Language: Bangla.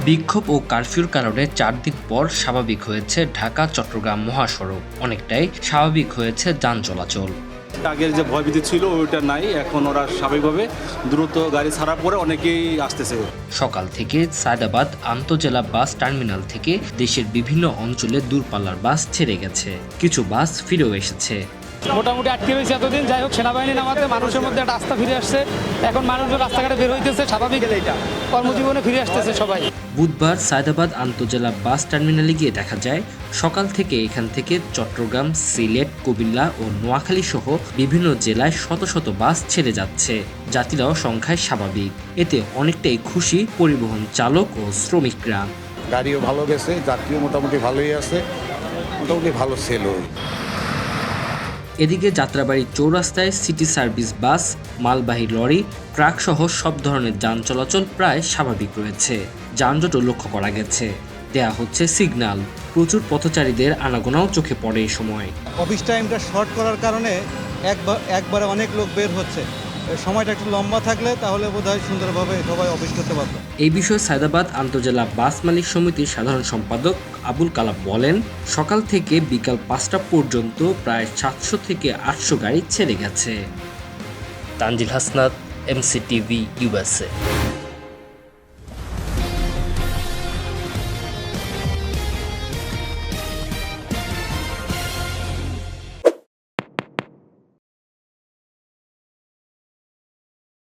বিক্ষোভ ও কারফিউর কারণে ৪ দিন পর স্বাভাবিক হয়েছে ঢাকা-চট্টগ্রাম মহাসড়ক। অনেকটাই স্বাভাবিক হয়েছে যান চলাচল। আগের যে ভয়ভীতি ছিল ওইটা নাই, এখন ওরা স্বাভাবিকভাবে দ্রুত গাড়ি ছাড়ার পরে অনেকেই আসতেছে। সকাল থেকে সায়দাবাদ আন্তজেলা বাস টার্মিনাল থেকে দেশের বিভিন্ন অঞ্চলে দূরপাল্লার বাস ছেড়ে গেছে, কিছু বাস ফিরেও এসেছে। মোটামুটি আটকে রয়েছে এতদিন, যাই হোক সেনাবাহিনী নামাতে মানুষের মধ্যে একটা আস্থা ফিরে আসছে। এখন মানুষজন রাস্তাঘাটে বের হইতেছে, স্বাভাবিক কর্মজীবনে ফিরে আসতেছে সবাই। বুধবার সায়দাবাদ আন্তজেলা বাস টার্মিনালে গিয়ে দেখা যায় সকাল থেকে এখান থেকে চট্টগ্রাম, সিলেট, কুমিল্লা ও নোয়াখালী সহ বিভিন্ন জেলায় শত শত বাস ছেড়ে যাচ্ছে। যাত্রীরাও সংখ্যায় স্বাভাবিক, এতে অনেকটাই খুশি পরিবহন চালক ও শ্রমিকরা। গাড়িও ভালো গেছে, যাত্রীও মোটামুটি ভালোই আছে, মোটামুটি ভালো সেল। এদিকে যাত্রাবাড়ি চৌরাস্তায় সিটি সার্ভিস বাস, মালবাহী লরি, ট্রাক সহ সব ধরনের যান চলাচল প্রায় স্বাভাবিক রয়েছে। যানজটও লক্ষ্য করা গেছে, দেয়া হচ্ছে সিগন্যাল। প্রচুর পথচারীদের আনাগোনাও চোখে পড়ে এই সময়। অফিস টাইমটা শর্ট করার কারণে একবারে অনেক লোক বের হচ্ছে। সময়টা একটু লম্বা থাকলে তাহলে বোধহয় সুন্দরভাবে সবাই অফিস করতে পারত। এই বিষয়ে সায়দাবাদ আন্তজেলা বাস মালিক সমিতির সাধারণ সম্পাদক আবুল কালাম বলেন, সকাল থেকে বিকাল ৫টা পর্যন্ত প্রায় ৭০০ থেকে ৮০০ গাড়ি ছেড়ে গেছে। Tanzil Hasnat, MCTV, USA।